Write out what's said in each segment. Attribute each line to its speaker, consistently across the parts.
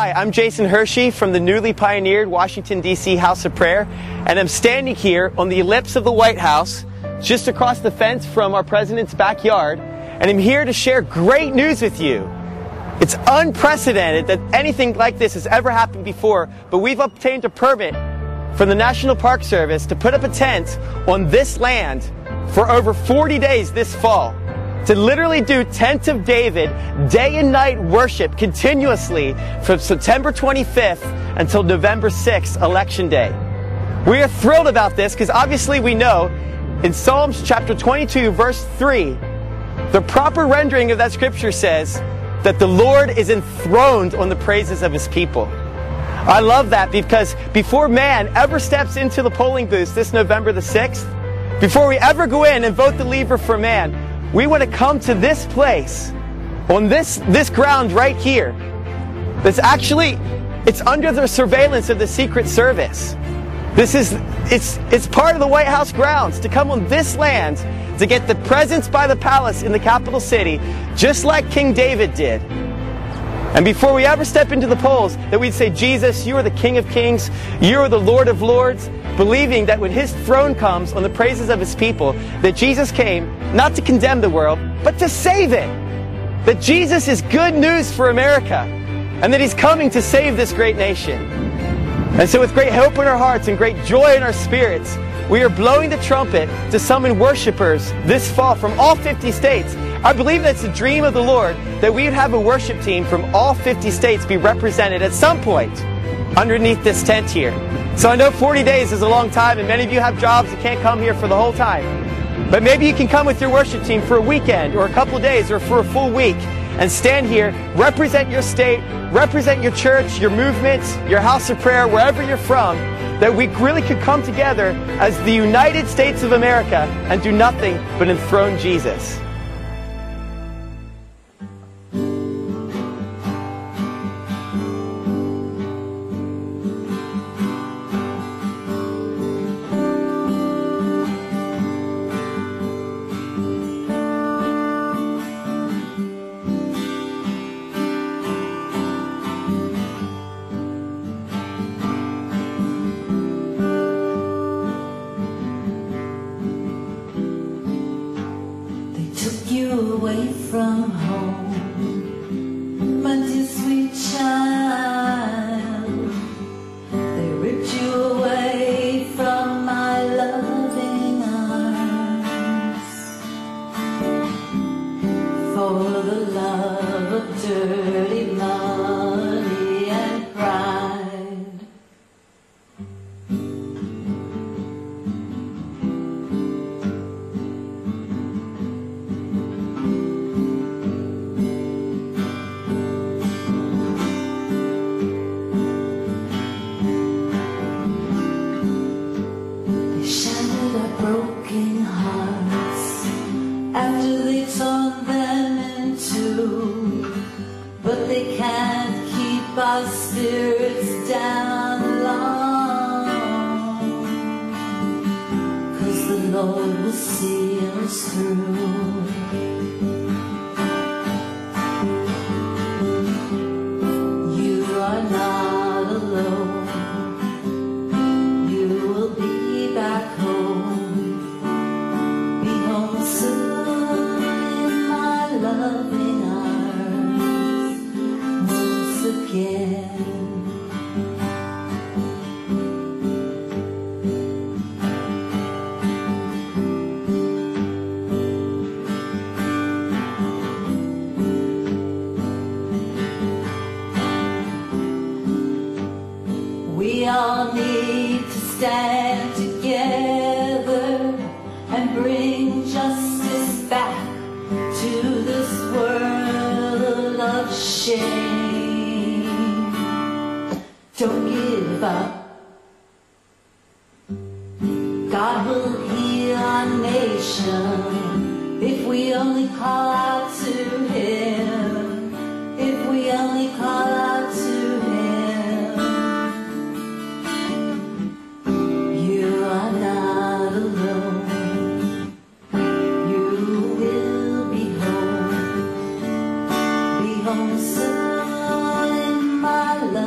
Speaker 1: Hi, I'm Jason Hershey from the newly pioneered Washington, D.C. House of Prayer, and I'm standing here on the ellipse of the White House, just across the fence from our president's backyard, and I'm here to share great news with you. It's unprecedented that anything like this has ever happened before, but we've obtained a permit from the National Park Service to put up a tent on this land for over 40 days this fall, to literally do Tent of David, day and night worship continuously from September 25th until November 6th, Election Day. We are thrilled about this because obviously we know in Psalms chapter 22, verse 3, the proper rendering of that scripture says that the Lord is enthroned on the praises of His people. I love that because before man ever steps into the polling booth this November the 6th, before we ever go in and vote the lever for man, we want to come to this place, on this ground right here, that's actually, it's under the surveillance of the Secret Service. It's part of the White House grounds to come on this land to get the presents by the palace in the capital city, just like King David did. And before we ever step into the polls, that we'd say, Jesus, you are the King of Kings, you are the Lord of Lords, believing that when His throne comes on the praises of His people, that Jesus came not to condemn the world, but to save it. That Jesus is good news for America, and that He's coming to save this great nation. And so with great hope in our hearts and great joy in our spirits, we are blowing the trumpet to summon worshipers this fall from all 50 states. I believe that's the dream of the Lord, that we would have a worship team from all 50 states be represented at some point underneath this tent here. So I know 40 days is a long time, and many of you have jobs and can't come here for the whole time. But maybe you can come with your worship team for a weekend or a couple of days or for a full week and stand here, represent your state, represent your church, your movement, your house of prayer, wherever you're from, that we really could come together as the United States of America and do nothing but enthrone Jesus.
Speaker 2: Away from home, my dear sweet child. They ripped you away from my loving arms for the love of dirty money and pride. Broken hearts after they torn them in two, but they can't keep our spirits down long, 'cause the Lord will see us through. You are not alone, you will be back home. Loving arms once again. We all need to stand together and bring justice back to this world of shame. Don't give up. God will heal our nation if we only call out to Him. If we only call out to Him. You are not alone. Home soon, my love.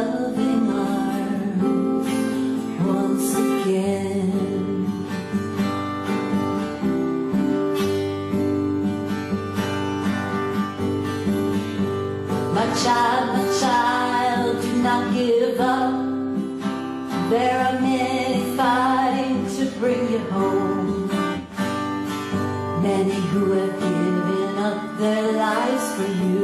Speaker 2: give up. There are many fighting to bring you home. Many who have given up their lives for you.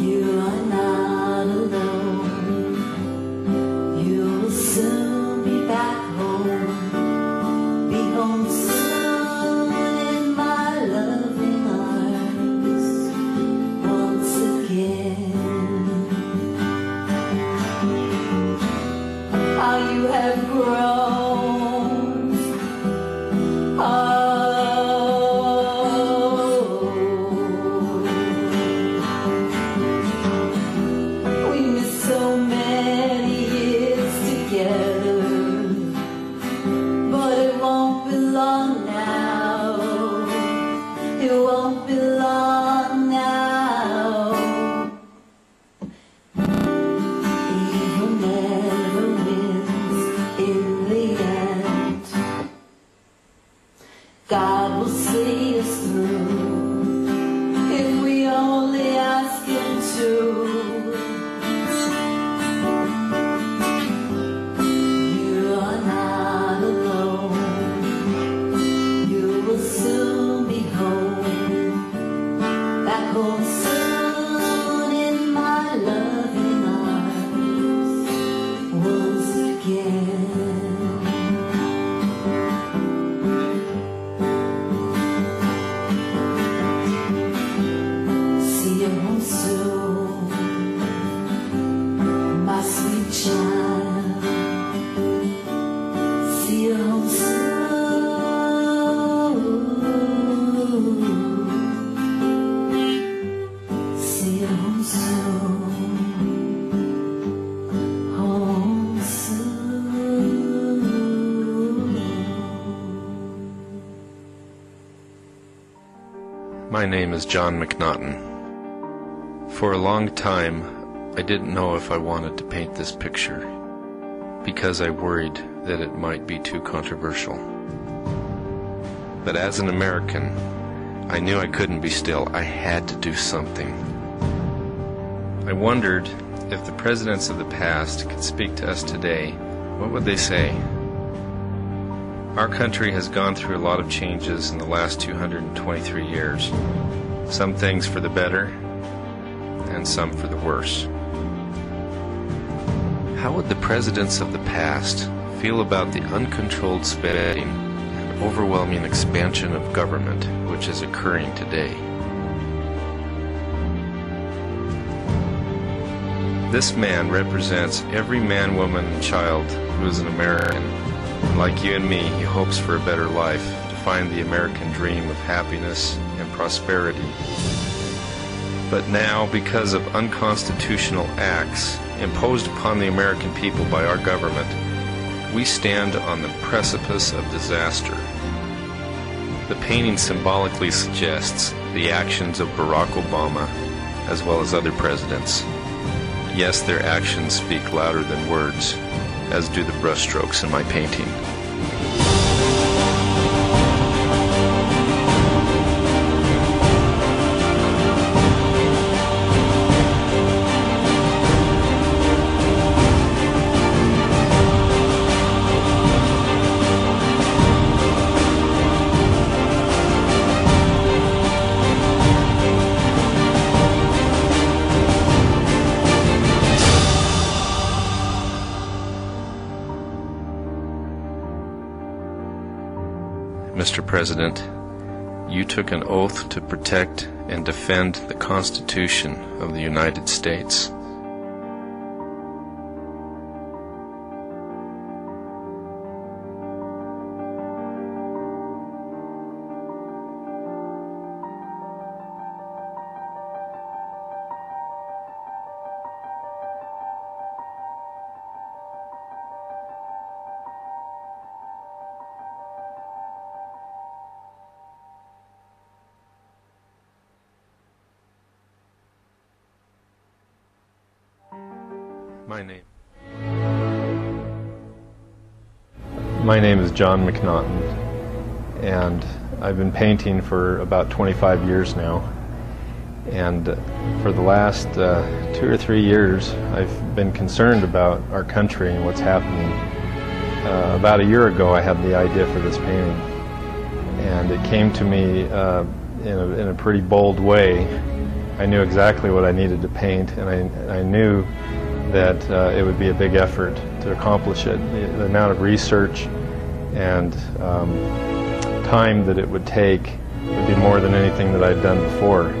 Speaker 2: You are not alone. You will soon be back home. Be home soon in my loving arms once again. How you have grown, oh, we missed so many years together, but it won't be long now, it won't be long now. Evil never wins in the end. God will see us through if we only ask Him to. You are not alone. You will soon be home, back home soon in my loving arms once again. See you home soon, my sweet child. See you home soon. See you home soon. Home soon.
Speaker 3: My name is John McNaughton. For a long time, I didn't know if I wanted to paint this picture, because I worried that it might be too controversial. But as an American, I knew I couldn't be still. I had to do something. I wondered if the presidents of the past could speak to us today, what would they say? Our country has gone through a lot of changes in the last 223 years. Some things for the better, and some for the worse. How would the presidents of the past feel about the uncontrolled spending and overwhelming expansion of government which is occurring today? This man represents every man, woman, and child who is an American. And like you and me, he hopes for a better life, to find the American dream of happiness and prosperity. But now, because of unconstitutional acts imposed upon the American people by our government, we stand on the precipice of disaster. The painting symbolically suggests the actions of Barack Obama, as well as other presidents. Yes, their actions speak louder than words, as do the brushstrokes in my painting. Mr. President, you took an oath to protect and defend the Constitution of the United States. My name is John McNaughton, and I've been painting for about 25 years now. And for the last 2 or 3 years, I've been concerned about our country and what's happening. About a year ago, I had the idea for this painting, and it came to me in a pretty bold way. I knew exactly what I needed to paint, and I knew that it would be a big effort to accomplish it. The amount of research and time that it would take would be more than anything that I'd done before.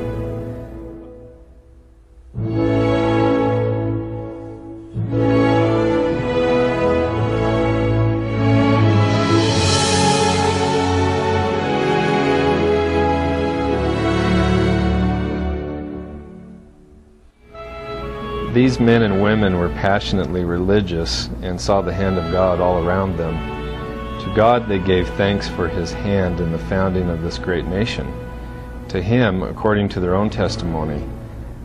Speaker 3: These men and women were passionately religious and saw the hand of God all around them. To God they gave thanks for His hand in the founding of this great nation. To Him, according to their own testimony,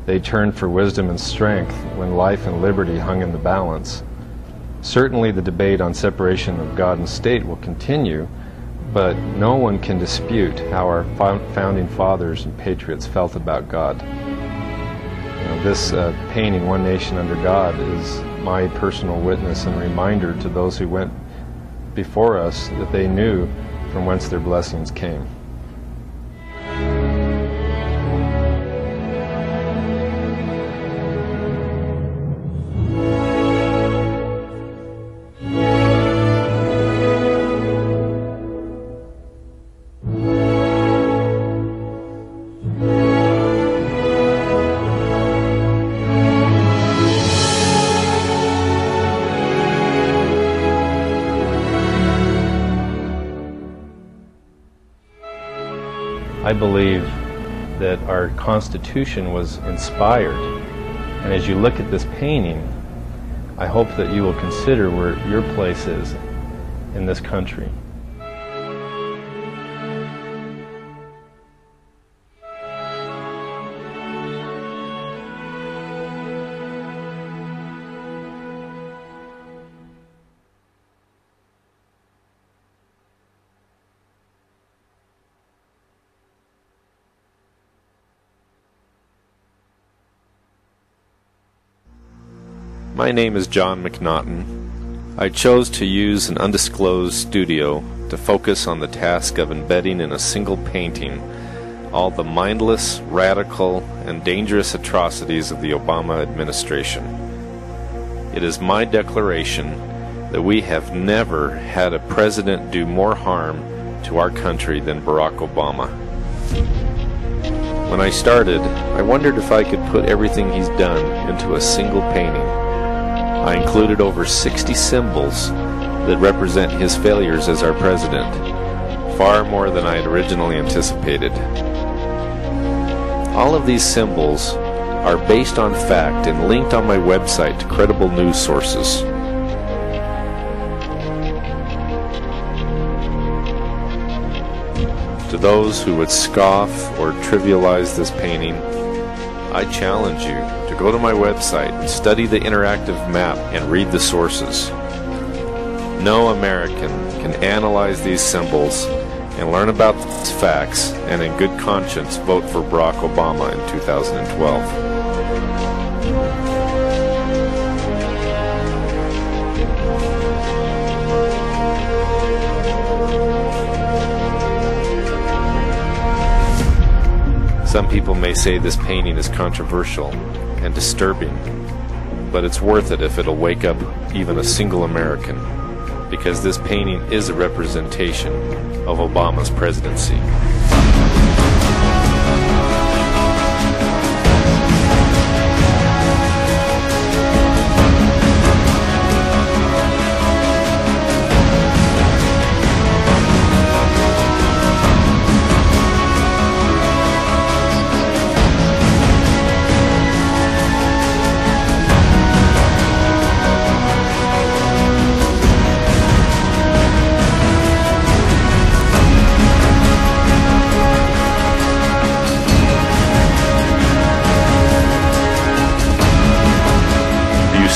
Speaker 3: they turned for wisdom and strength when life and liberty hung in the balance. Certainly the debate on separation of God and state will continue, but no one can dispute how our founding fathers and patriots felt about God. This painting, One Nation Under God, is my personal witness and reminder to those who went before us that they knew from whence their blessings came. I believe that our Constitution was inspired, and as you look at this painting, I hope that you will consider where your place is in this country. My name is John McNaughton. I chose to use an undisclosed studio to focus on the task of embedding in a single painting all the mindless, radical, and dangerous atrocities of the Obama administration. It is my declaration that we have never had a president do more harm to our country than Barack Obama. When I started, I wondered if I could put everything he's done into a single painting. I included over 60 symbols that represent his failures as our president, far more than I had originally anticipated. All of these symbols are based on fact and linked on my website to credible news sources. To those who would scoff or trivialize this painting, I challenge you to go to my website and study the interactive map and read the sources. No American can analyze these symbols and learn about these facts and in good conscience vote for Barack Obama in 2012. Some people may say this painting is controversial and disturbing, but it's worth it if it'll wake up even a single American, because this painting is a representation of Obama's presidency.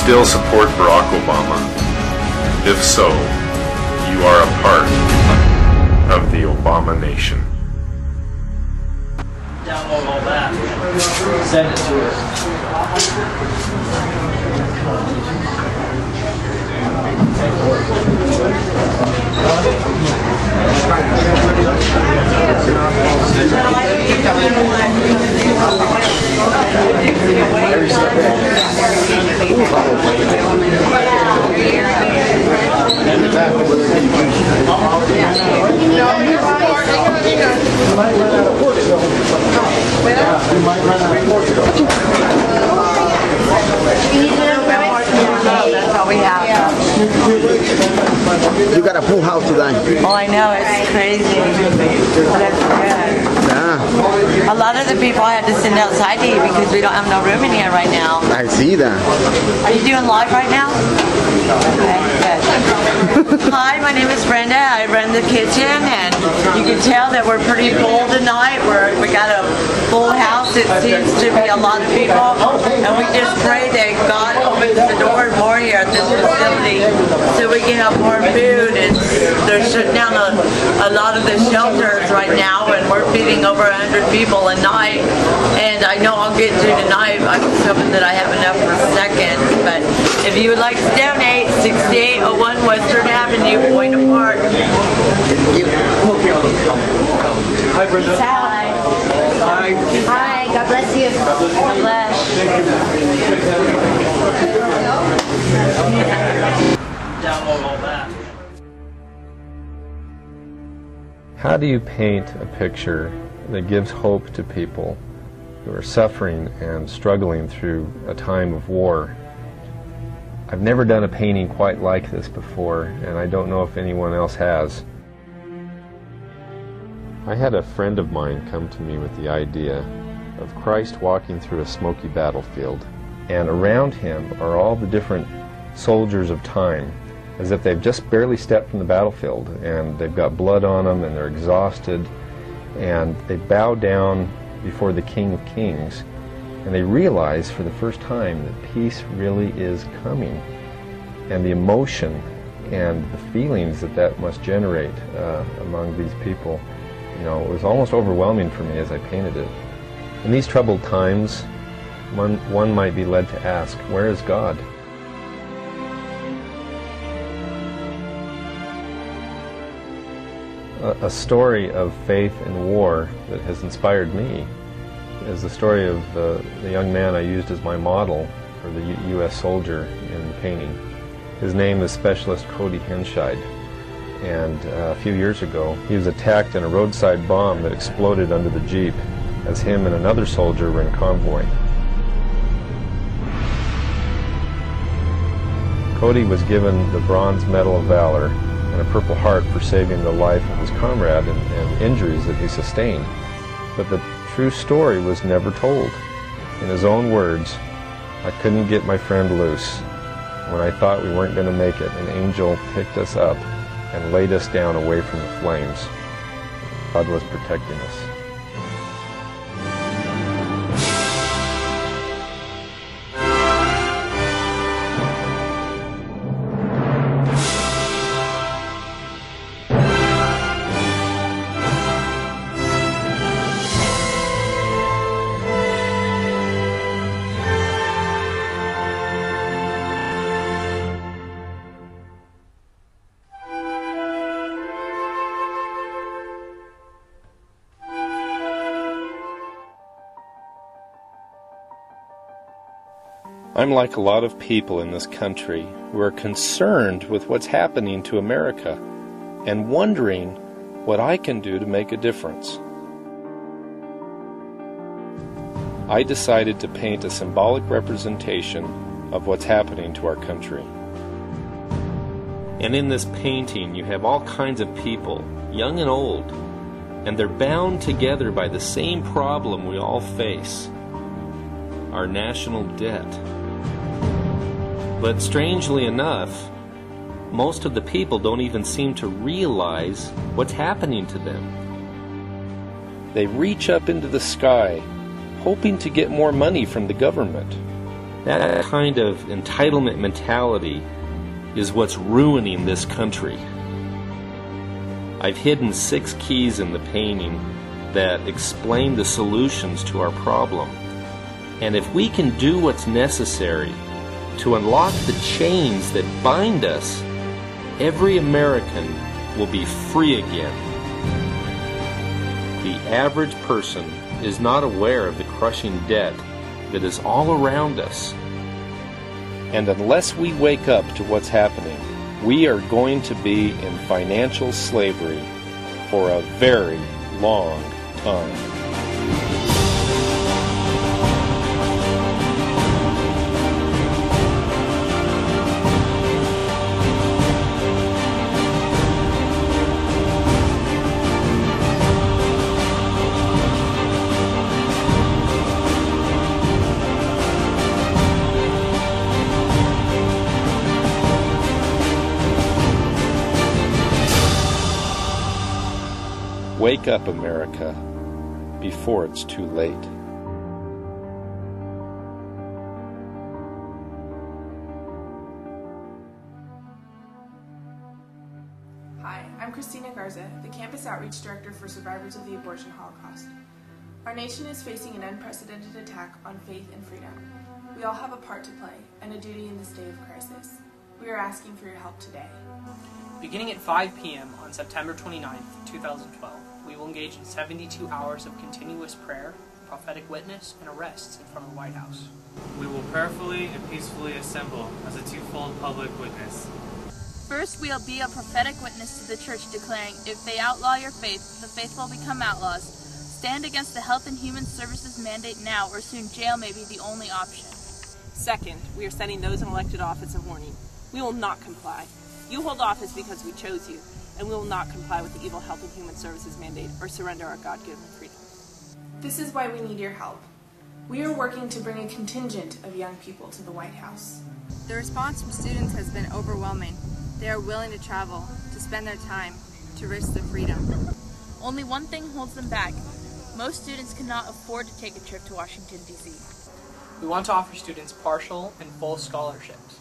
Speaker 3: Still support Barack Obama? If so, you are a part of the Obamanation.
Speaker 4: Download all that.
Speaker 1: Send it to her.
Speaker 4: That's all we have.
Speaker 5: You got a full house today.
Speaker 4: Oh, I know, it's crazy. But it's good.
Speaker 5: Yeah.
Speaker 4: A lot of the people I had to send outside to eat because we don't have no room in here right now.
Speaker 5: I see that.
Speaker 4: Are you doing live right now? Okay, good. Hi, my name is Brenda. I run the kitchen, and you can tell that we're pretty full tonight. We got a full house. It seems to be a lot of people, and we just pray that God opens the door more here at this facility so we can have more food. And they're shutting down a lot of the shelters right now, and we're feeding over 100 people a night. And I know I'll get through tonight. I'm hoping that I have enough for a second. But if you would like to donate, 6801 Western Avenue, Point Park.
Speaker 1: Hi, Brenda.
Speaker 6: Hi. Hi. God bless you.
Speaker 4: God bless.
Speaker 1: Download all that.
Speaker 3: How do you paint a picture that gives hope to people who are suffering and struggling through a time of war? I've never done a painting quite like this before, and I don't know if anyone else has. I had a friend of mine come to me with the idea of Christ walking through a smoky battlefield, and around him are all the different soldiers of time, as if they've just barely stepped from the battlefield, and they've got blood on them, and they're exhausted, and they bow down before the King of Kings, and they realize for the first time that peace really is coming, and the emotion and the feelings that that must generate among these people, you know, it was almost overwhelming for me as I painted it. In these troubled times, one might be led to ask, where is God? A story of faith in war that has inspired me is the story of the young man I used as my model for the U.S. soldier in the painting. His name is Specialist Cody Henscheid, and a few years ago he was attacked in a roadside bomb that exploded under the Jeep as him and another soldier were in convoy. Cody was given the Bronze Medal of Valor and a Purple Heart for saving the life of his comrade and injuries that he sustained. But the true story was never told. In his own words, I couldn't get my friend loose. When I thought we weren't going to make it, an angel picked us up and laid us down away from the flames. God was protecting us. I'm like a lot of people in this country who are concerned with what's happening to America and wondering what I can do to make a difference. I decided to paint a symbolic representation of what's happening to our country. And in this painting you have all kinds of people, young and old, and they're bound together by the same problem we all face, our national debt. But strangely enough, most of the people don't even seem to realize what's happening to them. They reach up into the sky, hoping to get more money from the government. That kind of entitlement mentality is what's ruining this country. I've hidden 6 keys in the painting that explain the solutions to our problem. And if we can do what's necessary to unlock the chains that bind us, every American will be free again. The average person is not aware of the crushing debt that is all around us. And unless we wake up to what's happening, we are going to be in financial slavery for a very long time. Wake up, America, before it's too late.
Speaker 7: Hi, I'm Christina Garza, the Campus Outreach Director for Survivors of the Abortion Holocaust. Our nation is facing an unprecedented attack on faith and freedom. We all have a part to play and a duty in this day of crisis. We are asking for your help today.
Speaker 8: Beginning at 5 p.m. on September 29, 2012, we will engage in 72 hours of continuous prayer, prophetic witness, and arrests in front of the White House.
Speaker 9: We will prayerfully and peacefully assemble as a twofold public witness.
Speaker 10: First, we'll be a prophetic witness to the church declaring, if they outlaw your faith, the faith will become outlaws. Stand against the Health and Human Services mandate now, or soon jail may be the only option.
Speaker 11: Second, we are sending those in elected office a warning. We will not comply. You hold office because we chose you, and we will not comply with the evil Health and Human Services mandate or surrender our God-given freedom.
Speaker 7: This is why we need your help. We are working to bring a contingent of young people to the White House.
Speaker 12: The response from students has been overwhelming. They are willing to travel, to spend their time, to risk their freedom.
Speaker 10: Only one thing holds them back. Most students cannot afford to take a trip to Washington, D.C.
Speaker 8: We want to offer students partial and full scholarships.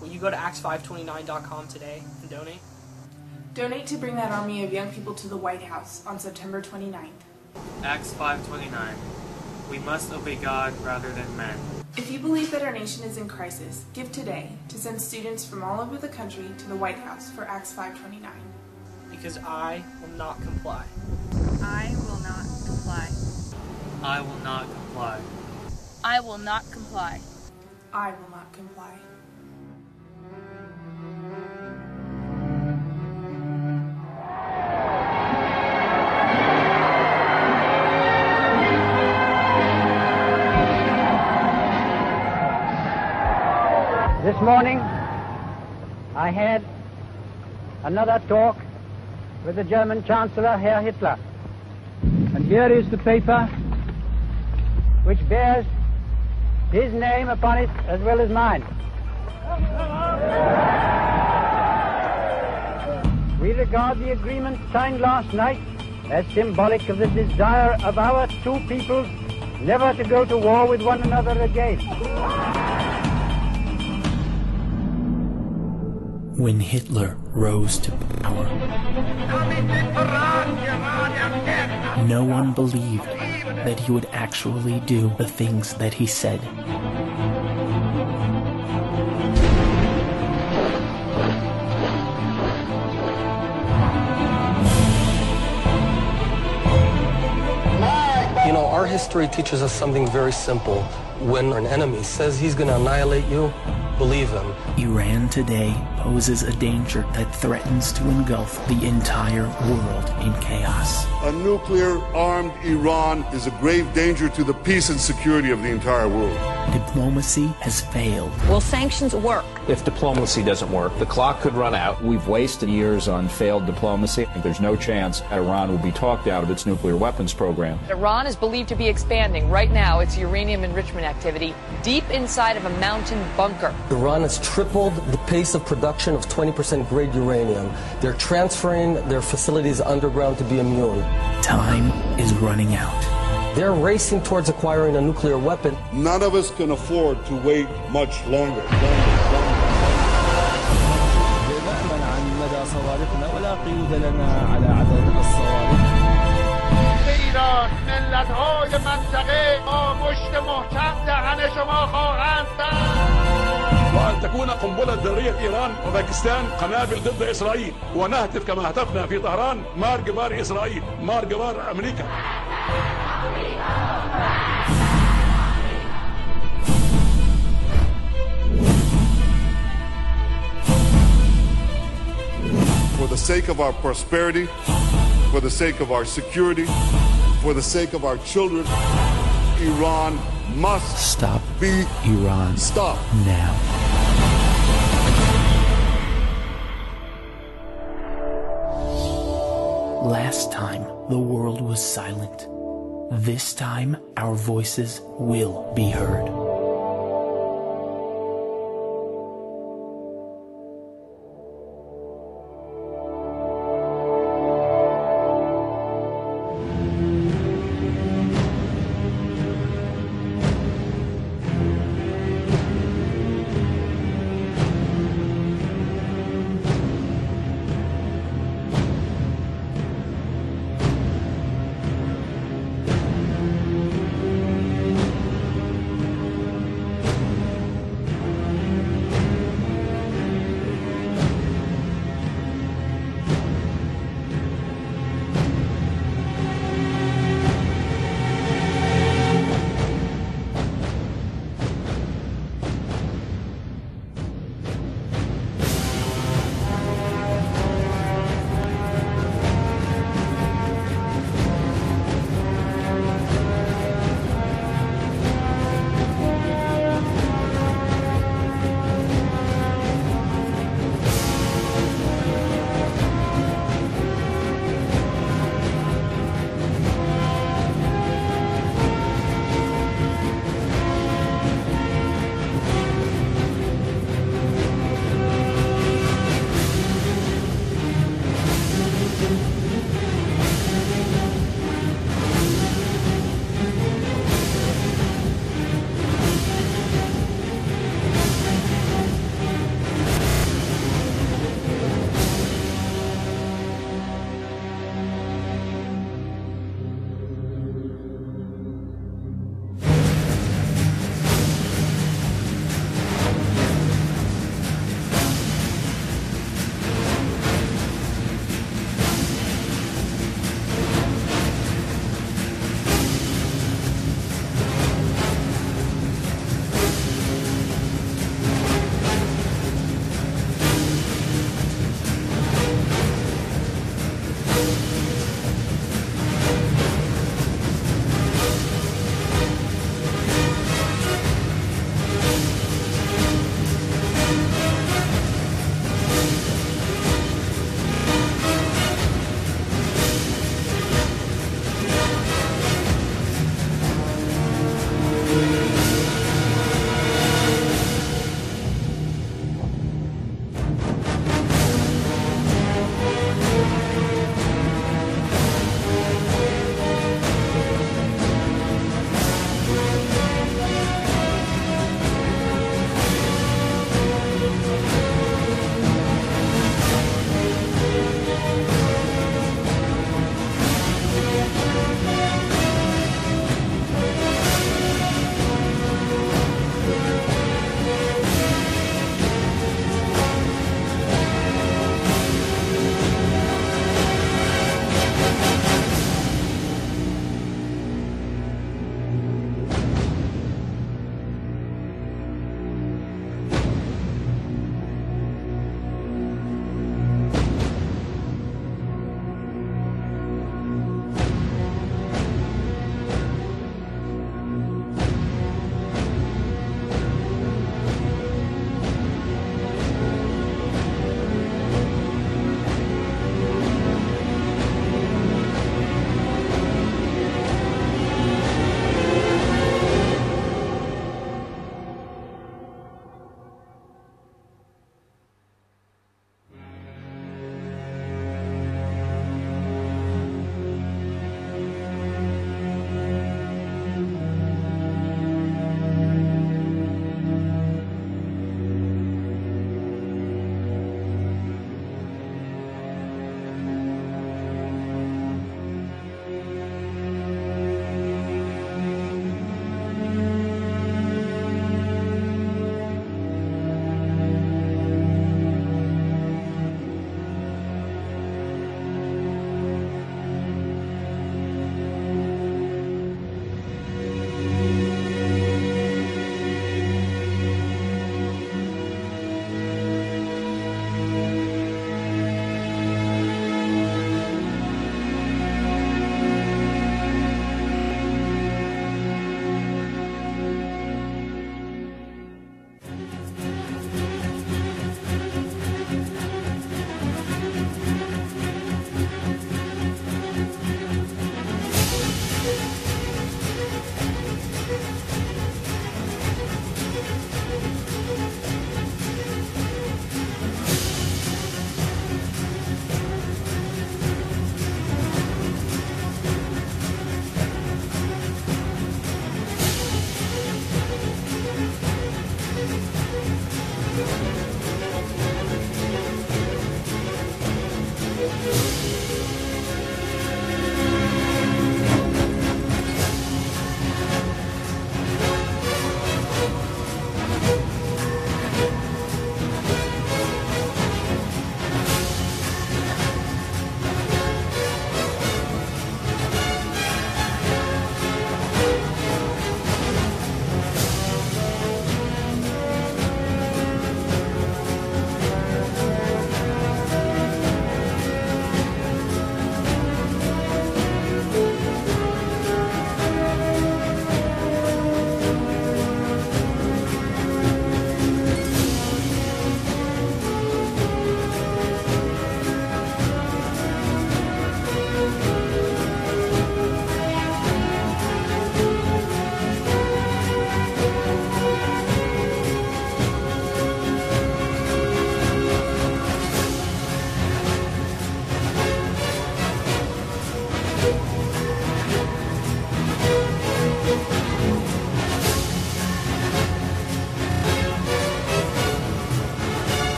Speaker 8: Will you go to acts529.com today and donate?
Speaker 7: Donate to bring that army of young people to the White House on September 29th.
Speaker 9: Acts 5:29. We must obey God rather than men.
Speaker 7: If you believe that our nation is in crisis, give today to send students from all over the country to the White House for Acts 5:29.
Speaker 8: Because I will not comply.
Speaker 12: I will not comply.
Speaker 9: I will not comply.
Speaker 10: I will not comply.
Speaker 7: I will not comply.
Speaker 13: This morning, I had another talk with the German Chancellor, Herr Hitler. And here is the paper which bears his name upon it as well as mine. We regard the agreement signed last night as symbolic of the desire of our two peoples never to go to war with one another again.
Speaker 14: When Hitler rose to power, no one believed that he would actually do the things that he said.
Speaker 15: You know, our history teaches us something very simple. When an enemy says he's going to annihilate you, believe him.
Speaker 14: Iran today poses a danger that threatens to engulf the entire world in chaos.
Speaker 16: A nuclear-armed Iran is a grave danger to the peace and security of the entire world.
Speaker 14: Diplomacy has failed.
Speaker 17: Will sanctions work?
Speaker 18: If diplomacy doesn't work, the clock could run out. We've wasted years on failed diplomacy. There's no chance that Iran will be talked out of its nuclear weapons program.
Speaker 17: Iran is believed to be expanding right now its uranium enrichment activity deep inside of a mountain bunker.
Speaker 15: Iran has tripled the pace of production of 20% grade uranium. They're transferring their facilities underground to be immune.
Speaker 14: Time is running out.
Speaker 15: They're racing towards acquiring a nuclear weapon.
Speaker 16: None of us can afford to wait much longer.
Speaker 19: صواريخنا ولا قيود لنا على عدد الصواريخ. ایران ملت‌های منطقه با مشت محکم دهن شما خواهند زد.
Speaker 20: وأن تكون قنبلة ذرية إيران وباكستان قنابل ضد إسرائيل، ونهتف كما هتفنا في طهران مار جبار إسرائيل، مار جبار أمريكا.
Speaker 16: For the sake of our prosperity, for the sake of our security, for the sake of our children, Iran must
Speaker 14: Stop
Speaker 16: be
Speaker 14: Iran.
Speaker 16: stopped
Speaker 14: Now. Last time, the world was silent. This time, our voices will be heard.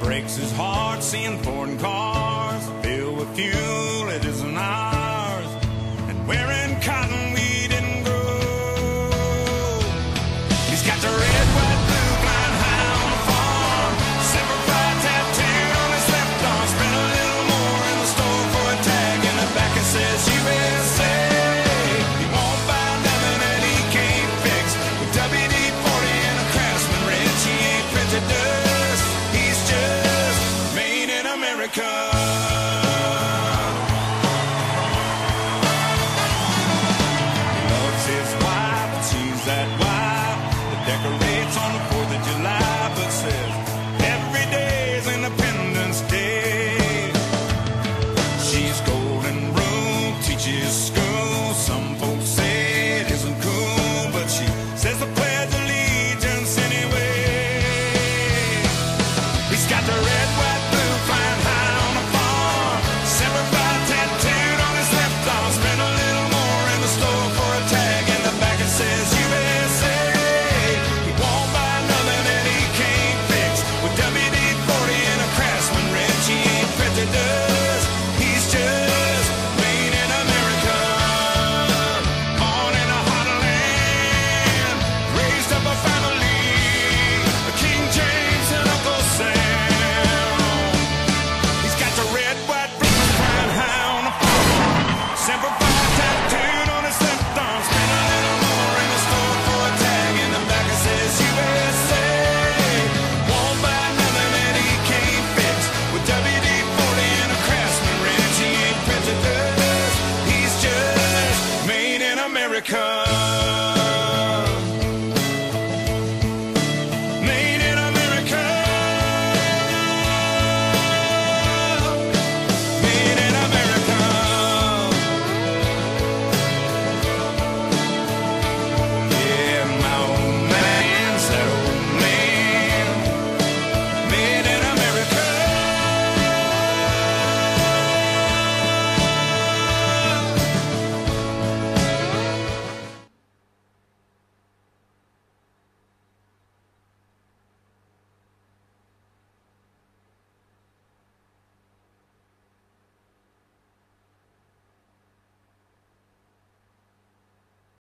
Speaker 21: breaks his heart seeing foreign cars filled with fuel that isn't ours, and wearing cotton we didn't grow. He's got the red, white, blue, flying high on the farm, Semper Fi tattooed on his left arm. Spent a little more in the store for a tag in the back that says USA. He won't buy nothing that he can't fix. With WD-40 and a Craftsman wrench, he ain't printed dust. He's just made in America.